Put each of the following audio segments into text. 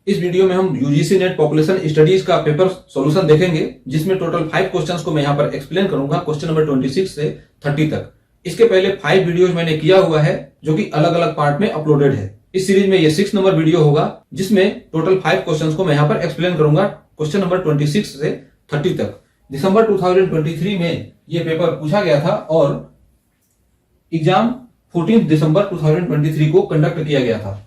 इस वीडियो में हम यूजीसी नेट पॉपुलेशन स्टडीज का पेपर सॉल्यूशन देखेंगे, जिसमें टोटल 5 क्वेश्चंस को मैं यहाँ पर एक्सप्लेन करूंगा, क्वेश्चन नंबर 26 से 30 तक। इसके पहले 5 वीडियोज मैंने किया हुआ है जो कि अलग अलग पार्ट में अपलोडेड है। इस सीरीज में ये 6 नंबर वीडियो होगा, जिसमें टोटल 5 क्वेश्चंस को मैं यहाँ पर एक्सप्लेन करूंगा, क्वेश्चन नंबर 26 से 30 तक। दिसंबर 2023 में ये पेपर पूछा गया था और एग्जाम 14 दिसंबर 2023 को कंडक्ट किया गया था।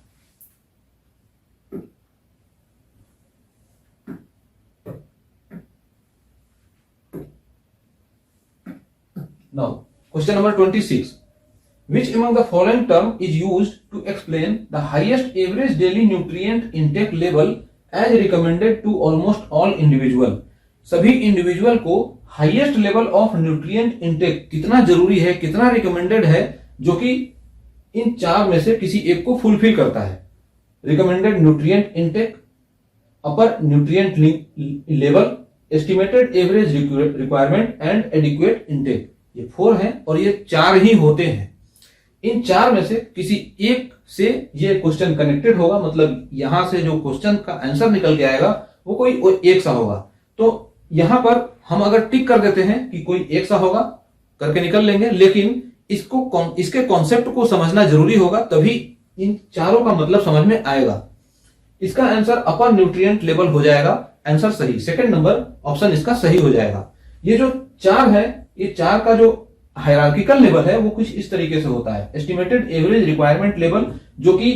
Now, question number 26. Which among the following term is used to explain the highest average daily nutrient intake level as recommended to almost all individual? सभी इंडिविजुअल को highest level of nutrient intake कितना जरूरी है, कितना recommended है, जो कि इन 4 में से किसी एक को फुलफिल करता है। Recommended nutrient intake, upper nutrient level, estimated average requirement and adequate intake. ये 4 हैं और ये 4 ही होते हैं। इन 4 में से किसी एक से ये क्वेश्चन कनेक्टेड होगा, मतलब यहां से जो क्वेश्चन का आंसर निकल के आएगा वो कोई एक सा होगा। तो यहां पर हम अगर टिक कर देते हैं कि कोई एक सा होगा, करके निकल लेंगे, लेकिन इसके कॉन्सेप्ट को समझना जरूरी होगा, तभी इन चारों का मतलब समझ में आएगा। इसका आंसर अपर न्यूट्रिएंट लेवल हो जाएगा, आंसर सही, सेकंड नंबर ऑप्शन इसका सही हो जाएगा। ये जो 4 है, ये 4 का जो हायरार्किकल लेवल है वो कुछ इस तरीके से होता है। एस्टिमेटेड एवरेज रिक्वायरमेंट लेवल, जो कि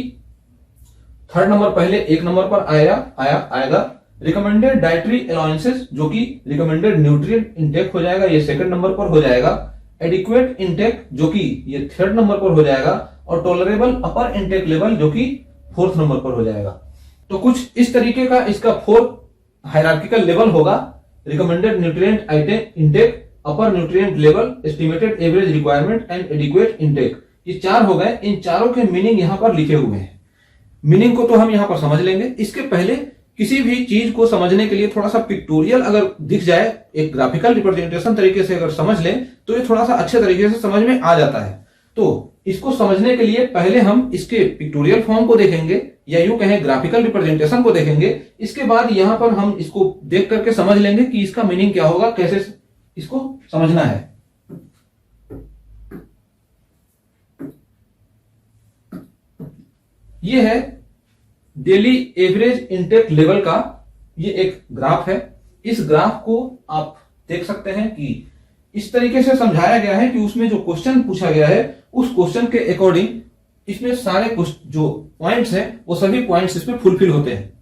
3rd नंबर पहले 1 नंबर पर आएगा। रिकमेंडेड डाइटरी अलाउंसेस, जो कि रिकमेंडेड न्यूट्रिएंट इंटेक हो जाएगा, ये 2nd नंबर पर हो जाएगा। एडिक्वेट इंटेक, जो कि ये 3rd नंबर पर हो जाएगा, और टॉलरेबल अपर इंटेक लेवल, जो कि 4th नंबर पर हो जाएगा। तो कुछ इस तरीके का इसका 4 हायरार्किकल लेवल होगा। Recommended nutrient intake, upper nutrient level, estimated average requirement and adequate intake. ये 4 हो गए। इन चारों के मीनिंग यहां पर लिखे हुए हैं। मीनिंग को तो हम यहां पर समझ लेंगे। इसके पहले किसी भी चीज को समझने के लिए थोड़ा सा पिक्टोरियल अगर दिख जाए, एक ग्राफिकल रिप्रेजेंटेशन तरीके से अगर समझ लें, तो ये थोड़ा सा अच्छे तरीके से समझ में आ जाता है। तो इसको समझने के लिए पहले हम इसके पिक्टोरियल फॉर्म को देखेंगे, या यूं कहें ग्राफिकल रिप्रेजेंटेशन को देखेंगे। इसके बाद यहां पर हम इसको देख करके समझ लेंगे कि इसका मीनिंग क्या होगा, कैसे इसको समझना है। ये है डेली एवरेज इंटेक लेवल का ये एक ग्राफ है। इस ग्राफ को आप देख सकते हैं कि इस तरीके से समझाया गया है कि उसमें जो क्वेश्चन पूछा गया है उस क्वेश्चन के अकॉर्डिंग इसमें सारे जो पॉइंट्स हैं वो सभी पॉइंट्स इसमें फुलफिल होते हैं।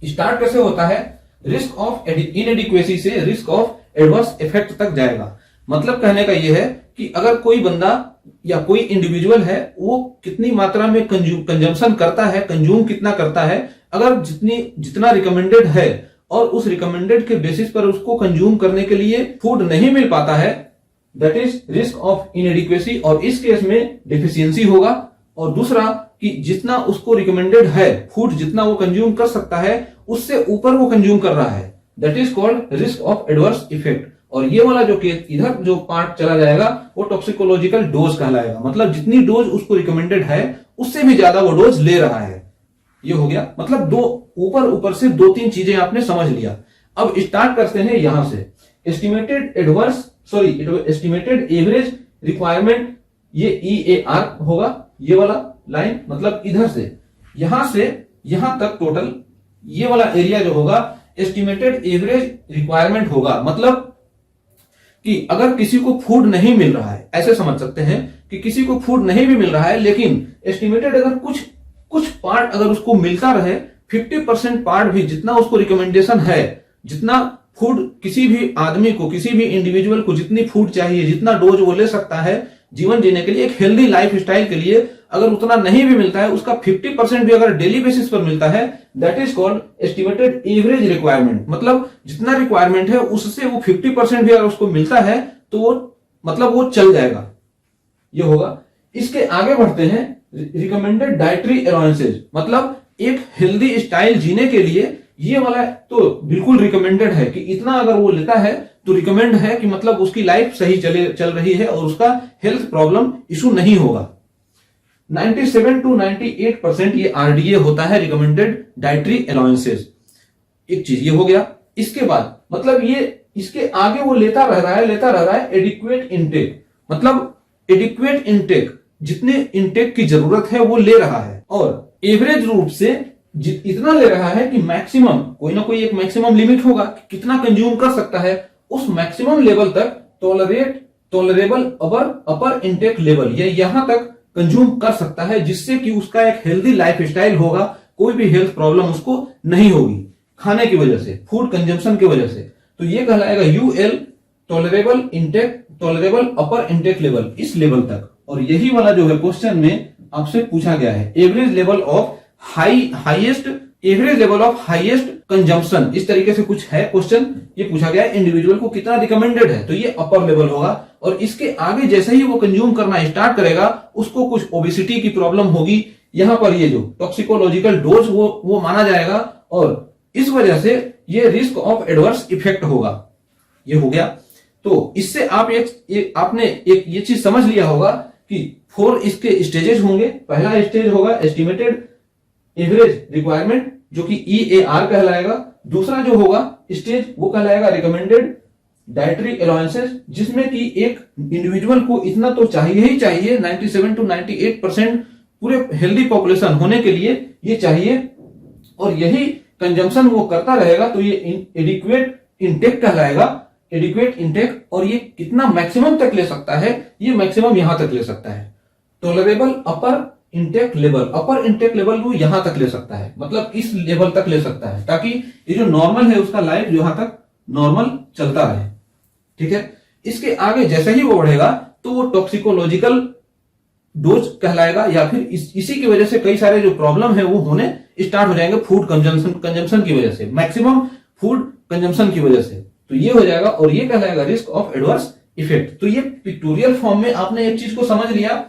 स्टार्ट कैसे होता है, रिस्क ऑफ इनएडिक्वेसी से रिस्क ऑफ एडवर्स इफेक्ट तक जाएगा। मतलब कहने का यह है कि अगर कोई बंदा या कोई इंडिविजुअल है, वो कितनी मात्रा में कंजम्पशन करता है, कंज्यूम कितना करता है, अगर जितना रिकमेंडेड है और उस रिकमेंडेड के बेसिस पर उसको कंज्यूम करने के लिए फूड नहीं मिल पाता है, that is risk of inadequacy, और इस केस में डिफिशियंसी होगा। और दूसरा कि जितना उसको रिकमेंडेड है फूड, जितना वो कंज्यूम कर सकता है, उससे ऊपर वो कंज्यूम कर रहा है, that is called risk of adverse effect. और ये वाला जो केस इधर जो पार्ट चला जाएगा वो टॉक्सिकोलॉजिकल डोज कहलाएगा। मतलब जितनी डोज उसको रिकमेंडेड है उससे भी ज्यादा वो डोज ले रहा है। ये हो गया, मतलब ऊपर से 2-3 चीजें आपने समझ लिया। अब स्टार्ट करते हैं यहां से। एस्टिमेटेड एवरेज रिक्वायरमेंट, ये EAR होगा, ये वाला लाइन, मतलब इधर से यहां तक टोटल ये वाला एरिया जो होगा एस्टिमेटेड एवरेज रिक्वायरमेंट होगा। मतलब कि अगर किसी को फूड नहीं मिल रहा है, ऐसे समझ सकते हैं कि किसी को फूड नहीं भी मिल रहा है, लेकिन एस्टिमेटेड अगर कुछ पार्ट अगर उसको मिलता रहे, 50% पार्ट भी जितना उसको रिकमेंडेशन है, जितना फूड किसी भी आदमी को, किसी भी इंडिविजुअल को जितनी फूड चाहिए, जितना डोज वो ले सकता है जीवन जीने के लिए, एक हेल्दी लाइफ स्टाइल के लिए, अगर उतना नहीं भी मिलता है, उसका 50% भी अगर डेली बेसिस पर मिलता है, that is called estimated average requirement. मतलब जितना रिक्वायरमेंट है उससे वो 50% भी अगर उसको मिलता है तो वो मतलब वो चल जाएगा, ये होगा। इसके आगे बढ़ते हैं, रिकमेंडेड डाइटरी अलाउंसेज, मतलब एक हेल्दी स्टाइल जीने के लिए ये वाला तो बिल्कुल रिकमेंडेड है कि इतना अगर वो लेता है तो रिकमेंड है कि मतलब उसकी लाइफ सही चल रही है और उसका हेल्थ प्रॉब्लम इशू नहीं होगा। 97 टू 98% ये आरडीए होता है, रिकमेंडेड डाइटरी अलाउंसेस। एक चीज ये हो गया। इसके बाद मतलब ये इसके आगे वो लेता रह रहा है एडिक्वेट इनटेक, मतलब एडिक्वेट इनटेक, जितने इनटेक की जरूरत है वो ले रहा है, और एवरेज रूप से इतना ले रहा है कि मैक्सिमम, कोई ना कोई एक मैक्सिमम लिमिट होगा कि कितना कंज्यूम कर सकता है, उस मैक्सिमम लेवल तक टॉलरेबल अपर इनटेक लेवल, ये यहां तक कंज्यूम कर सकता है, जिससे कि उसका एक हेल्दी लाइफ स्टाइल होगा, कोई भी हेल्थ प्रॉब्लम उसको नहीं होगी खाने की वजह से, फूड कंजम्पशन की वजह से। तो ये कहलाएगा यूएल, टॉलरेबल अपर इनटेक लेवल, इस लेवल तक। और यही वाला जो है क्वेश्चन में आपसे पूछा गया है, average level of highest consumption, इस तरीके से कुछ है क्वेश्चन, ये पूछा गया है इंडिविजुअल को कितना रिकमेंडेड है, तो ये अपर लेवल होगा। और इसके आगे जैसे ही वो कंज्यूम करना स्टार्ट करेगा उसको कुछ ओबेसिटी की प्रॉब्लम होगी, यहां पर ये जो टॉक्सिकोलॉजिकल डोज वो माना जाएगा, और इस वजह से ये रिस्क ऑफ एडवर्स इफेक्ट होगा। ये हो गया। तो इससे आप आपने एक ये चीज समझ लिया होगा कि 4 इसके स्टेजेस होंगे। पहला स्टेज होगा एस्टिमेटेड एवरेज रिक्वायरमेंट, जो कि EAR कहलाएगा। दूसरा जो होगा स्टेज वो कहलाएगा रिकमेंडेड डाइटरी अलाउंसेस, जिसमें कि एक इंडिविजुअल को इतना तो चाहिए ही चाहिए, 97 टू 98% पूरे हेल्दी पॉपुलेशन होने के लिए ये चाहिए, और यही कंजम्पशन वो करता रहेगा, तो ये एडिक्वेट इनटेक कहलाएगा, एडिक्वेट इनटेक। और ये कितना मैक्सिमम तक ले सकता है, ये मैक्सिमम यहां तक ले सकता है। टॉलरेबल अपर इनटेक लेवल वो यहां तक ले सकता है, मतलब इस लेवल तक ले सकता है, ताकि ये जो नॉर्मल है उसका लाइफ यहां तक नॉर्मल चलता रहे। ठीक है। इसके आगे जैसे ही वो बढ़ेगा तो वो टॉक्सिकोलॉजिकल डोज कहलाएगा, या फिर इसी की वजह से कई सारे जो प्रॉब्लम है वो होने स्टार्ट हो जाएंगे फूड कंजम्पशन की वजह से, मैक्सिमम फूड कंजम्पशन की वजह से। तो ये हो जाएगा, और ये कहलाएगा रिस्क ऑफ एडवर्स इफेक्ट। तो ये पिक्टोरियल फॉर्म में आपने एक चीज को समझ लिया।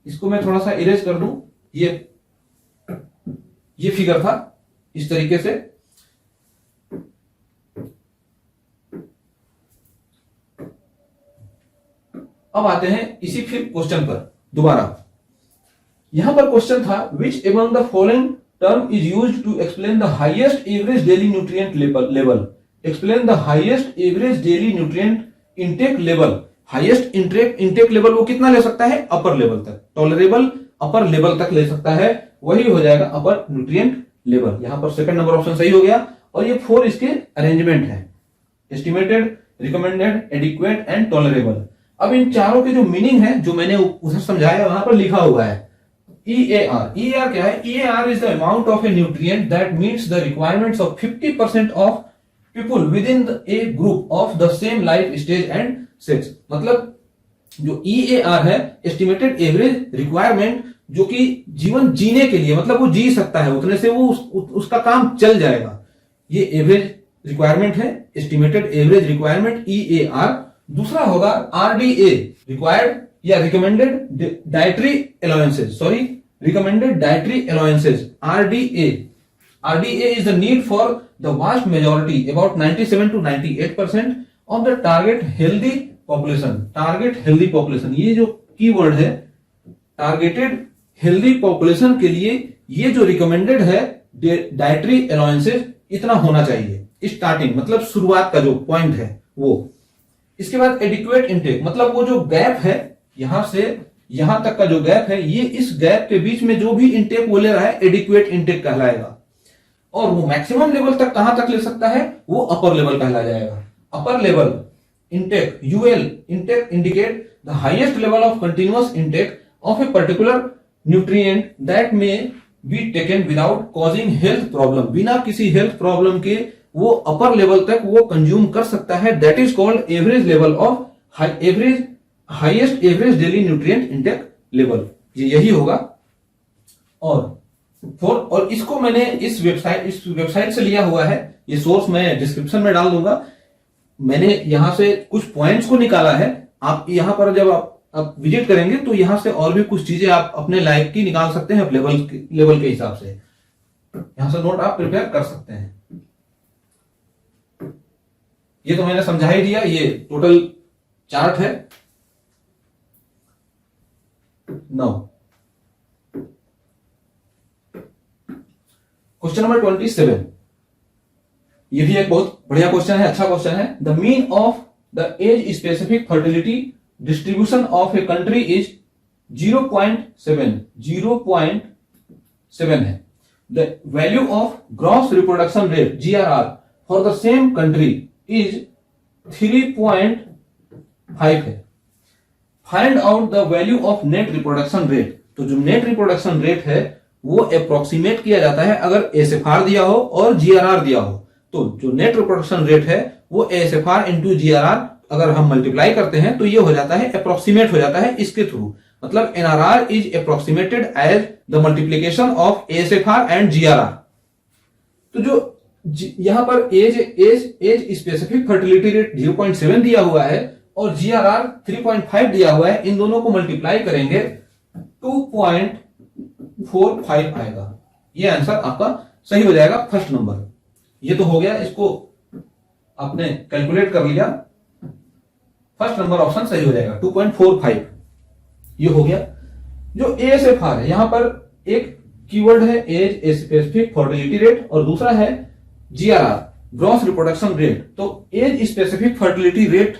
इसको मैं थोड़ा सा इरेज कर दूं। ये फिगर था इस तरीके से। अब आते हैं इसी फिर क्वेश्चन पर दोबारा। यहां पर क्वेश्चन था which among the following term is used to explain the highest average daily nutrient level. Explain the highest average daily nutrient intake level. Highest intake level वो कितना ले सकता है, अपर लेवल तक, टॉलरेबल अपर लेवल तक ले सकता है, वही हो जाएगा अपर न्यूट्रिएंट लेवल। यहां पर सेकंड नंबर ऑप्शन सही हो गया। और ये 4 इसके अरेंजमेंट है, estimated, recommended, adequate and tolerable. अब इन चारों के जो मीनिंग है, जो मैंने उधर समझाया वहां पर लिखा हुआ है। EAR क्या है? EAR is the amount of a nutrient that meets the requirements of 50% of people within a group of the same life stage and sex। मतलब जो EAR है, एस्टिमेटेड एवरेज रिक्वायरमेंट, जो कि जीवन जीने के लिए, मतलब वो जी सकता है उतने से, वो उसका काम चल जाएगा, ये एवरेज रिक्वायरमेंट है, एस्टिमेटेड एवरेज रिक्वायरमेंट EAR। दूसरा होगा RDA, रिक्वायर्ड या recommended dietary allowances, recommended dietary allowances, RDA। RDA is the need for the vast majority, about 97 to 98% of the target healthy population। Target healthy population, ये जो keyword है, targeted healthy population के लिए ये जो recommended है dietary allowances, इतना होना चाहिए स्टार्टिंग, मतलब शुरुआत का जो पॉइंट है वो। इसके बाद एडिक्वेट इनटेक, मतलब वो जो गैप है, यहां से यहां तक का जो गैप है, ये इस गैप के बीच में जो भी इनटेक वो ले रहा है, एडिक्वेट इनटेक कहलाएगा। और वो मैक्सिमम लेवल तक कहां तक ले सकता है, वो अपर लेवल कहला जाएगा। Upper level intake, UL, intake indicate the highest level of continuous intake of a particular nutrient that may be taken without causing health problem। बिना किसी हेल्थ प्रॉब्लम के वो अपर लेवल तक वो कंज्यूम कर सकता है, that is called average level of highest average daily nutrient intake level. यही होगा। और इसको मैंने इस वेबसाइट से लिया हुआ है, ये सोर्स मैं डिस्क्रिप्शन में डाल दूंगा। मैंने यहां से कुछ पॉइंट्स को निकाला है, आप यहां पर जब आप विजिट करेंगे तो यहां से और भी कुछ चीजें आप अपने लाइफ की निकाल सकते हैं, लेवल के हिसाब से यहां से नोट आप प्रिपेयर कर सकते हैं। ये तो मैंने समझा ही दिया, ये टोटल चार्ट है। नाउ क्वेश्चन नंबर 27, ये भी एक बहुत बढ़िया क्वेश्चन है, अच्छा क्वेश्चन है। The mean of the age specific fertility distribution of a country is 0.7 है। The value of gross reproduction rate GRR for the same country is 3.5 है। Find out the value of net reproduction rate. तो जो net reproduction rate है वो approximate किया जाता है अगर ASFR दिया हो और GRR दिया हो। तो जो नेट रिप्रोडक्शन रेट है वो ASFR इंटू GRR अगर हम मल्टीप्लाई करते हैं तो ये हो जाता है, अप्रोक्सीमेट हो जाता है इसके थ्रू। मतलब NRR is approximated as the multiplication of ASFR and GRR। तो जो यहां पर एज स्पेसिफिक फर्टिलिटी रेट 0.7 दिया हुआ है और GRR 3.5 दिया हुआ है, इन दोनों को मल्टीप्लाई करेंगे 2.45 आएगा। ये आंसर आपका सही हो जाएगा, फर्स्ट नंबर। ये तो हो गया, इसको आपने कैलकुलेट कर लिया, फर्स्ट नंबर ऑप्शन सही हो जाएगा 2.45। ये हो गया। जो ASFR है, यहां पर एक कीवर्ड है एज स्पेसिफिक फर्टिलिटी रेट और दूसरा है GRR ग्रॉस रिप्रोडक्शन रेट। तो एज स्पेसिफिक फर्टिलिटी रेट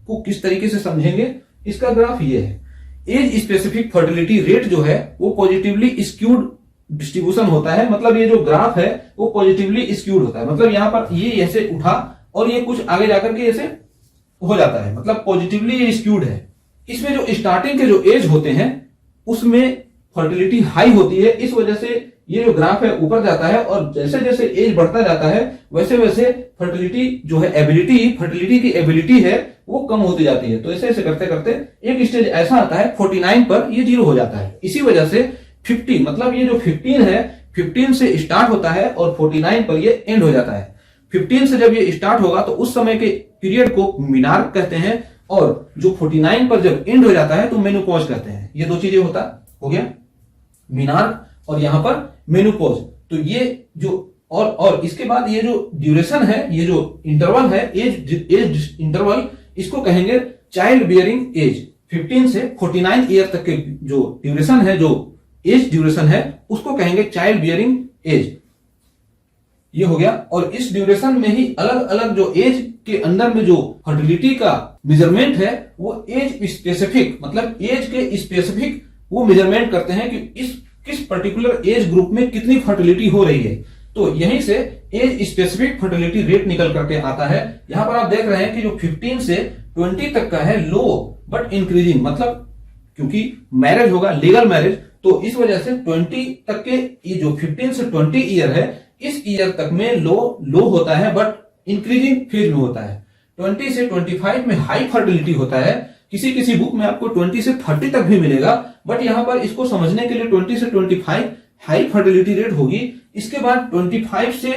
को किस तरीके से समझेंगे, इसका ग्राफ ये है। एज स्पेसिफिक फर्टिलिटी रेट जो है वो पॉजिटिवली स्क्यूड डिस्ट्रीब्यूशन होता है। मतलब ये जो ग्राफ है वो पॉजिटिवली स्क्यूड होता है। मतलब यहां पर ये ऐसे उठा और ये कुछ आगे जाकर के ऐसे हो जाता है, मतलब पॉजिटिवली ये स्क्यूड है। इसमें जो स्टार्टिंग के जो एज होते हैं उसमें फर्टिलिटी हाई होती है, इस वजह से ये जो ग्राफ है ऊपर जाता है और जैसे जैसे एज बढ़ता जाता है वैसे वैसे फर्टिलिटी जो है फर्टिलिटी की एबिलिटी है वो कम होती जाती है। तो ऐसे ऐसे करते करते एक स्टेज ऐसा आता है 49 पर ये 0 हो जाता है। इसी वजह से 50, मतलब ये जो 15 है 15 से स्टार्ट होता है और 49 पर ये एंड हो जाता है। 15 से जब ये स्टार्ट होगा तो उस समय के पीरियड को मीनार कहते हैं और जो 49 पर जब एंड हो जाता है तो मेनोपॉज कहते हैं। ये दो चीजें हो गया, मीनार और यहां पर मेनोपॉज। तो ये जो और इसके बाद ये जो ड्यूरेशन है, ये जो इंटरवल है एज इंटरवल, इसको कहेंगे चाइल्ड बियरिंग एज। 15 से 49 ईयर तक के जो ड्यूरेशन है, जो एज ड्यूरेशन है, उसको कहेंगे चाइल्ड बियरिंग एज। ये हो गया। और इस ड्यूरेशन में ही अलग अलग जो एज के अंदर में जो फर्टिलिटी का मेजरमेंट है वो एज स्पेसिफिक, मतलब एज के स्पेसिफिक वो मेजरमेंट करते हैं कि किस पर्टिकुलर एज ग्रुप में कितनी फर्टिलिटी हो रही है। तो यहीं से एज स्पेसिफिक फर्टिलिटी रेट निकल करके आता है। यहां पर आप देख रहे हैं कि जो 15 से 20 तक का है लो बट इंक्रीजिंग, मतलब क्योंकि मैरिज होगा लीगल मैरिज, तो इस वजह से 20 तक के ये जो 15 से 20 ईयर है, इस ईयर तक में लो होता है बट इंक्रीजिंग फेज में होता है। 20 से 25 में हाई फर्टिलिटी होता है। किसी बुक में आपको 20 से 30 तक भी मिलेगा, बट यहां पर इसको समझने के लिए 20 से 25 हाई फर्टिलिटी रेट होगी। इसके बाद 25 से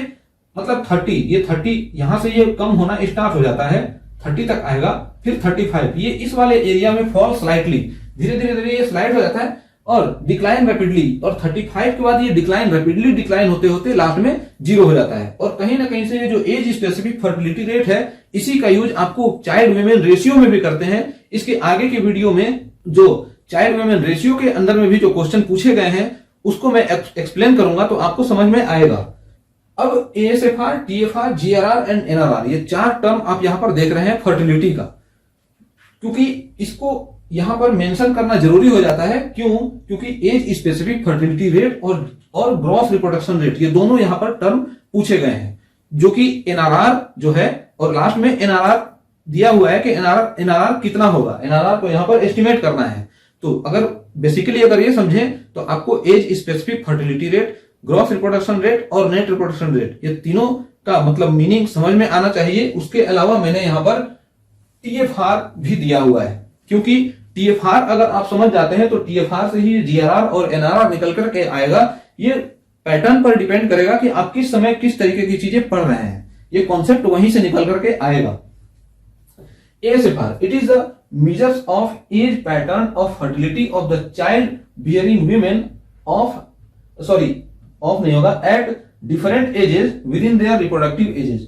मतलब 30, ये 30 यहां से ये कम होना स्टार्ट हो जाता है, 30 तक आएगा, फिर 35, ये इस वाले एरिया में फॉल स्लाइटली, धीरे धीरे ये स्लाइड हो जाता है और डिक्लाइन रैपिडली, और 35 के बाद ये डिक्लाइन रैपिडली डिक्लाइन होते होते लास्ट में 0 हो जाता है। और कहीं ना कहीं से ये जो एज स्पेसिफिक फर्टिलिटी रेट है, इसी का यूज आपको चाइल्ड वुमेन रेशियो में भी करते हैं। इसके आगे के वीडियो में जो चाइल्ड वुमेन रेशियो के अंदर में भी जो क्वेश्चन पूछे गए हैं उसको मैं एक्सप्लेन करूंगा, तो आपको समझ में आएगा। अब ASFR, TFR, GRR and NRR, ये 4 टर्म आप यहां पर देख रहे हैं फर्टिलिटी का, क्योंकि इसको यहां पर मेंशन करना जरूरी हो जाता है। क्यों? क्योंकि एज स्पेसिफिक फर्टिलिटी रेट और ग्रॉस रिप्रोडक्शन रेट, ये दोनों यहां पर टर्म पूछे गए हैं, जो कि NRR जो है और लास्ट में NRR दिया हुआ है कि NRR कितना होगा, NRR को यहां पर एस्टिमेट करना है। तो अगर बेसिकली अगर ये समझें तो आपको age specific fertility rate, gross reproduction rate और नेट रिप्रोडक्शन रेट, ये तीनों का मतलब मीनिंग समझ में आना चाहिए। उसके अलावा मैंने यहां पर TFR भी दिया हुआ है, क्योंकि TFR अगर आप समझ जाते हैं तो TFR से ही GRR और NRR निकल करके आएगा। ये पैटर्न पर डिपेंड करेगा कि आप किस समय किस तरीके की चीजें पढ़ रहे हैं, ये कॉन्सेप्ट वहीं से निकल करके आएगा। ASFR, it is the measures of age pattern of fertility of the child bearing women at different ages within their reproductive ages।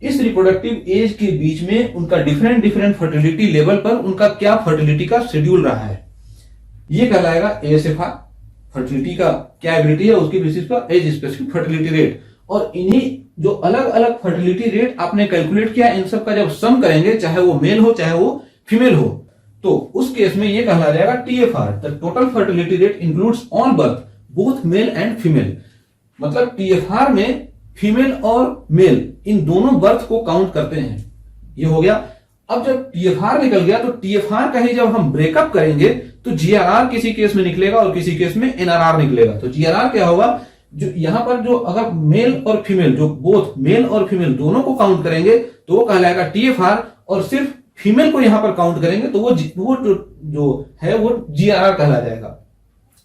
इस रिप्रोडक्टिव एज के बीच में उनका डिफरेंट फर्टिलिटी लेवल पर उनका क्या फर्टिलिटी का शेड्यूल रहा है, ये कहलाएगा ASFR। फर्टिलिटी का क्या एबिलिटी है उसकी बेसिस पर एज स्पेसिफिक फर्टिलिटी रेट। और इन्हीं जो अलग अलग फर्टिलिटी रेट आपने कैलकुलेट किया, इन सब का जब सम करेंगे, चाहे वो मेल हो चाहे वो फीमेल हो, तो उस केस में ये कहला जाएगा TFR, the total fertility rate includes all birth both male and female. मतलब TFR में फीमेल और मेल इन दोनों बर्थ को काउंट करते हैं। ये हो गया। अब जब TFR निकल गया तो TFR का ही जब हम ब्रेकअप करेंगे तो GRR किसी केस में निकलेगा और किसी केस में NRR निकलेगा। तो GRR क्या होगा, जो यहां पर जो अगर मेल और फीमेल, जो बोथ मेल और फीमेल दोनों को काउंट करेंगे तो वो कहलाएगा TFR, और सिर्फ फीमेल को यहां पर काउंट करेंगे तो वो जो है वो GRR कहला जाएगा।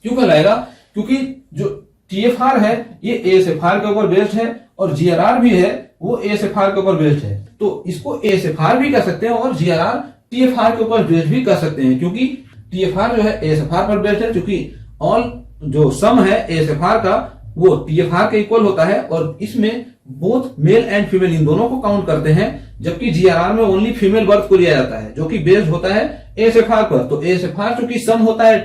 क्यों कहलाएगा, क्योंकि जो TFR है ये ASFR के ऊपर बेस्ड है और GRR भी है वो ASFR के ऊपर बेस्ड है। तो इसको ASFR भी कह सकते हैं और GRR TFR के ऊपर बेस्ड भी कह सकते हैं, क्योंकि TFR जो है ASFR पर बेस्ड है, क्योंकि ऑल जो सम है ASFR का वो TFR के इक्वल होता है और इसमें बोथ मेल एंड फीमेल इन दोनों को काउंट करते हैं, जबकि GRR में ओनली फीमेल बर्थ को लिया जाता है जो कि बेस्ड होता है ASFR पर। तो ASFR चूंकि सम होता है,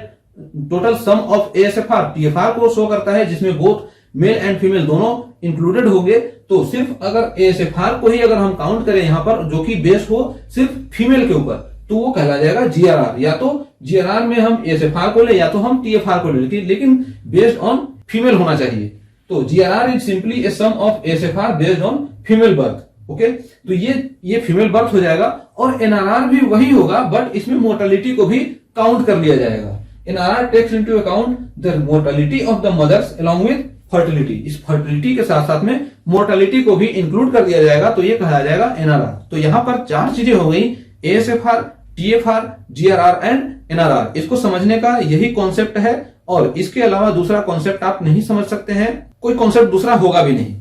total sum of ASFR TFR को शो करता है, जिसमें बोथ मेल एंड फीमेल दोनों इंक्लूडेड होंगे। तो सिर्फ अगर ASFR को ही अगर हम काउंट करें यहां पर, जो कि बेस्ड हो सिर्फ फीमेल के ऊपर, तो वो कहला जाएगा GRR। या तो GRR में हम ASFR को ले या तो हम TFR को ले, लेकिन बेस्ड ऑन फीमेल होना चाहिए। तो GRR is simply a sum of ASFR based on female birth. Okay, तो ये फीमेल बर्थ हो जाएगा। और NRR भी वही होगा, बट इसमें मोर्टेलिटी को भी काउंट कर लिया जाएगा। NRR takes into account the mortality of the mothers along with fertility. इस फर्टिलिटी के साथ साथ में मोर्टेलिटी को भी इंक्लूड कर दिया जाएगा, तो ये कहा जाएगा NRR। तो यहां पर 4 चीजें हो गई, ASFR, TFR, GRR and NRR। इसको समझने का यही कॉन्सेप्ट है और इसके अलावा दूसरा कॉन्सेप्ट आप नहीं समझ सकते हैं, कोई कॉन्सेप्ट दूसरा होगा भी नहीं।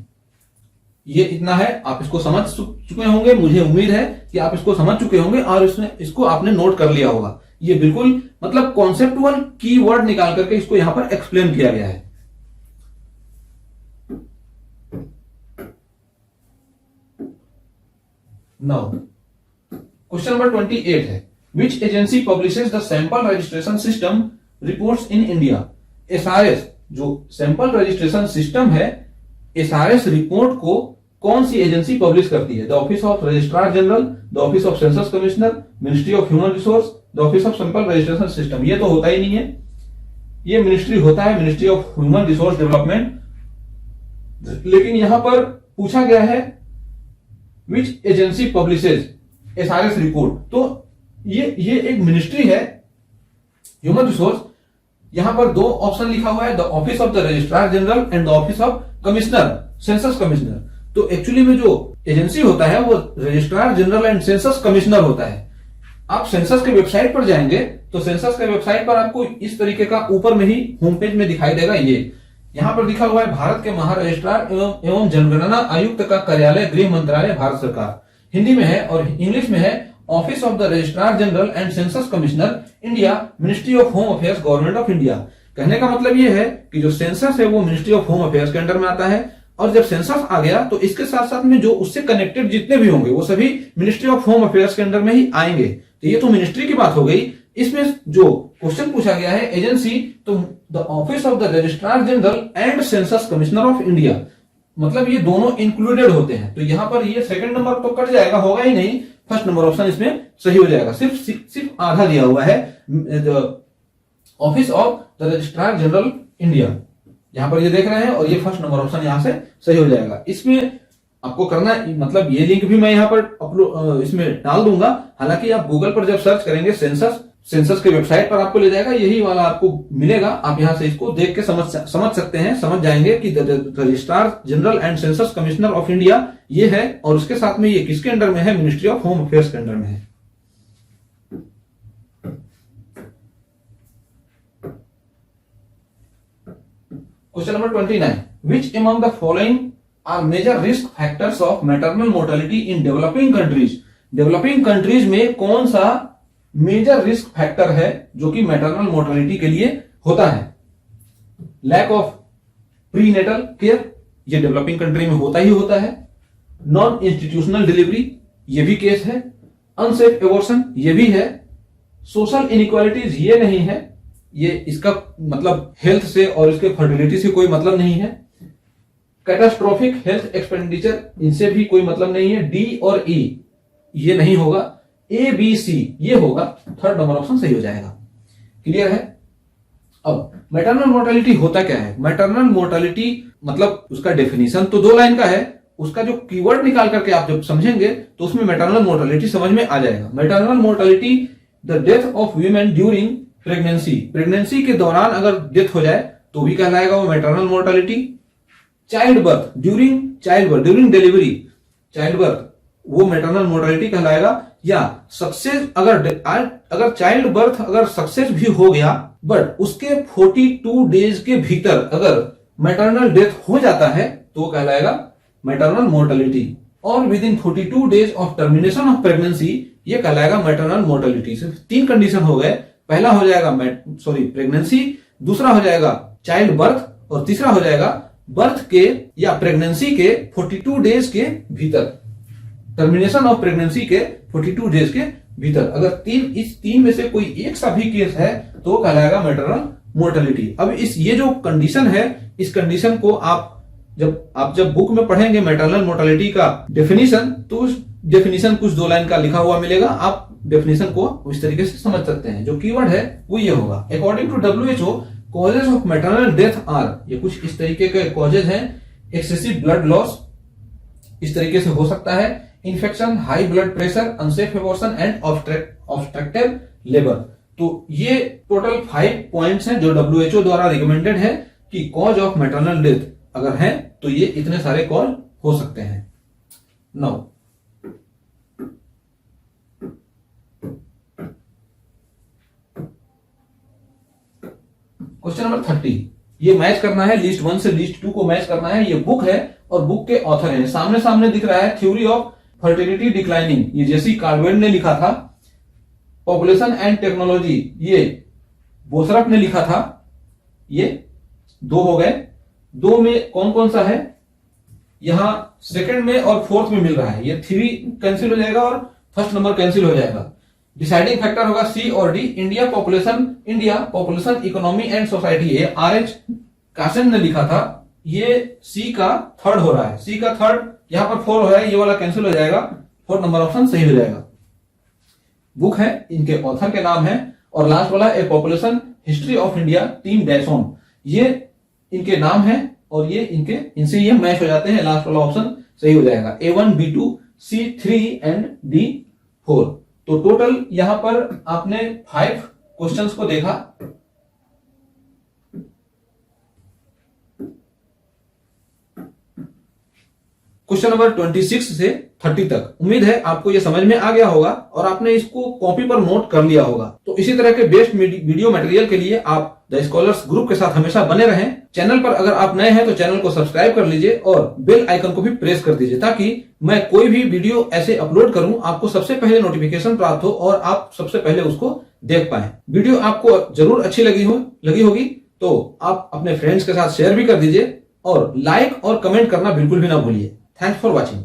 ये इतना है, आप इसको समझ चुके होंगे, मुझे उम्मीद है कि आप इसको समझ चुके होंगे और इसको आपने नोट कर लिया होगा। ये बिल्कुल मतलब कॉन्सेप्टुअल कीवर्ड निकाल करके इसको यहां पर एक्सप्लेन किया गया है। नाउ क्वेश्चन नंबर 28 है, which agency publishes the sample registration system reports in India. SRS जो सैंपल रजिस्ट्रेशन सिस्टम है, SRS रिपोर्ट को कौन सी एजेंसी पब्लिश करती है? The office of registrar general, the office of census commissioner, ministry of human resource, the office of sample registration system. ये तो होता ही नहीं है, ये मिनिस्ट्री होता है, ministry of human resource development. लेकिन यहां पर पूछा गया है which agency publishes SRS report, तो ये एक मिनिस्ट्री है ह्यूमन रिसोर्स। यहां पर 2 ऑप्शन लिखा हुआ है, the office of the registrar general and the office of commissioner, census commissioner. तो एक्चुअली में जो एजेंसी होता है वो registrar general and census commissioner होता है। आप सेंसस के वेबसाइट पर जाएंगे तो सेंसस के वेबसाइट पर आपको इस तरीके का ऊपर में ही होम पेज में दिखाई देगा। ये यहां पर लिखा हुआ है भारत के महारजिस्ट्रार एवं जनगणना आयुक्त का कार्यालय, गृह मंत्रालय, भारत सरकार। हिंदी में है और इंग्लिश में है office of the registrar general and census commissioner India, ministry of home affairs, government of India. कहने का मतलब ये है कि जो सेंसस है वो मिनिस्ट्री ऑफ होम अफेयर्स के अंडर में आता है, और जब सेंसस आ गया तो इसके साथ साथ में जो उससे कनेक्टेड जितने भी होंगे वो सभी मिनिस्ट्री ऑफ होम अफेयर्स के अंडर में ही आएंगे। तो ये तो मिनिस्ट्री की बात हो गई। इसमें जो क्वेश्चन पूछा गया है एजेंसी, तो the office of the registrar general and census commissioner of India, मतलब ये दोनों इंक्लूडेड होते हैं। तो यहां पर ये सेकंड नंबर तो कट जाएगा, होगा ही नहीं, फर्स्ट नंबर ऑप्शन इसमें सही हो जाएगा। सिर्फ आधा दिया हुआ है, office of the registrar general India, यहां पर ये देख रहे हैं, और ये फर्स्ट नंबर ऑप्शन यहां से सही हो जाएगा। इसमें आपको करना, मतलब ये लिंक भी मैं यहां पर अपलोड इसमें डाल दूंगा। हालांकि आप गूगल पर जब सर्च करेंगे सेंसस के वेबसाइट पर आपको ले जाएगा, यही वाला आपको मिलेगा। आप यहां से इसको देख के समझ सकते हैं, समझ जाएंगे कि registrar general and census commissioner of India ये है, और उसके साथ में ये किसके अंडर में है? मिनिस्ट्री ऑफ होम अफेयर्स के अंडर में है। Question number 29, which among the following are major risk factors of maternal mortality in developing countries. Developing countries में कौन सा मेजर रिस्क फैक्टर है जो कि मैटरनल मोर्टेलिटी के लिए होता है? लैक ऑफ प्रीनेटल केयर, ये डेवलपिंग कंट्री में होता ही होता है। नॉन इंस्टीट्यूशनल डिलीवरी, ये भी केस है। अनसेफ एबॉर्शन, ये भी है। सोशल इनइक्वालिटीज, ये नहीं है, ये इसका मतलब हेल्थ से और इसके फर्टिलिटी से कोई मतलब नहीं है। कैटास्ट्रोफिक हेल्थ एक्सपेंडिचर, इनसे भी कोई मतलब नहीं है। डी और ई ये नहीं होगा। ए बी सी ये होगा। थर्ड नंबर ऑप्शन सही हो जाएगा। क्लियर है। अब मैटरनल मोर्टेलिटी होता क्या है? मैटरनल मोर्टेलिटी मतलब उसका डेफिनेशन तो 2 लाइन का है, उसका जो कीवर्ड निकाल करके आप जब समझेंगे तो उसमें मैटरनल मोर्टेलिटी समझ में आ जाएगा। Maternal mortality the death of women during pregnancy, pregnancy के दौरान अगर डेथ हो जाए तो भी कहलाएगा वो maternal mortality. Child birth, during delivery, child birth वो मैटरनल मोर्टेलिटी कहलाएगा। या सक्सेस, अगर चाइल्ड बर्थ अगर सक्सेस भी हो गया बट उसके 42 डेज के भीतर अगर मैटरनल डेथ हो जाता है तो कहलाएगा मैटरनल मोर्टेलिटी। और with in 42 days of termination of pregnancy ये कहलाएगा मैटरनल मोर्टेलिटी। सिर्फ 3 कंडीशन हो गए। पहला हो जाएगा प्रेगनेंसी, दूसरा हो जाएगा चाइल्ड बर्थ और तीसरा हो जाएगा बर्थ के या प्रेगनेंसी के 42 डेज के भीतर, टर्मिनेशन ऑफ प्रेगनेंसी के 42 डेज के भीतर। अगर इस तीन में से कोई एक सा भी केस है तो कहलाएगा मैटरनल मोर्टेलिटी। अब ये जो कंडीशन है, इस कंडीशन को आप जब बुक में पढ़ेंगे मैटरनल मोर्टेलिटी का डेफिनेशन, तो उस डेफिनेशन कुछ 2 लाइन का लिखा हुआ मिलेगा। आप डेफिनेशन को इस तरीके से समझ सकते हैं। जो कीवर्ड है वो ये होगा। According to WHO causes of maternal death are, ये कुछ इस तरीके के कॉजेज हैं। एक्सेसिव ब्लड लॉस, इस तरीके से हो सकता है। Infection, high blood pressure, unsafe abortion and obstructive labour. तो ये टोटल 5 पॉइंट्स हैं जो WHO द्वारा रिकमेंडेड है कि कॉज ऑफ मैटरनल डेथ अगर है तो ये इतने सारे कॉज हो सकते हैं। नाउ क्वेश्चन नंबर 30, ये मैच करना है लिस्ट 1 से लिस्ट 2 को मैच करना है। ये बुक है और बुक के ऑथर हैं। सामने सामने दिख रहा है थ्योरी ऑफ फर्टिलिटी डिक्लाइनिंग, ये जेसी कार्वेड ने लिखा था। पॉपुलेशन एंड टेक्नोलॉजी ये बोसरफ ने लिखा था। ये 2 हो गए। 2 में कौन कौन सा है? यहां सेकंड में और फोर्थ में मिल रहा है। ये 3 कैंसिल हो जाएगा और फर्स्ट नंबर कैंसिल हो जाएगा। डिसाइडिंग फैक्टर होगा सी और D. India population economy and society, ये RH कासन ने लिखा था। ये सी का थर्ड हो रहा है। सी का थर्ड यहां पर 4 हो रहा है, ये वाला कैंसिल हो जाएगा। 4 नंबर ऑप्शन सही हो जाएगा। बुक है, इनके ऑथर के नाम है। और लास्ट वाला a population history of India Tim Dyson, ये इनके नाम है और ये इनसे ये मैच हो जाते हैं। लास्ट वाला ऑप्शन सही हो जाएगा। A1, B2, C3 and D4। तो टोटल यहां पर आपने 5 क्वेश्चंस को देखा। क्वेश्चन नंबर 26 से 30 तक। उम्मीद है आपको यह समझ में आ गया होगा और आपने इसको कॉपी पर नोट कर लिया होगा। तो इसी तरह के बेस्ट वीडियो मटेरियल के लिए आप द स्कॉलर्स ग्रुप के साथ हमेशा बने रहें। चैनल पर अगर आप नए हैं तो चैनल को सब्सक्राइब कर लीजिए और बेल आइकन को भी प्रेस कर दीजिए ताकि मैं कोई भी वीडियो ऐसे अपलोड करूं आपको सबसे पहले नोटिफिकेशन प्राप्त हो और आप सबसे पहले उसको देख पाएं। वीडियो आपको जरूर अच्छी लगी होगी तो आप अपने फ्रेंड्स के साथ शेयर भी कर दीजिए और लाइक और कमेंट करना बिल्कुल भी ना भूलिए। Thanks for watching.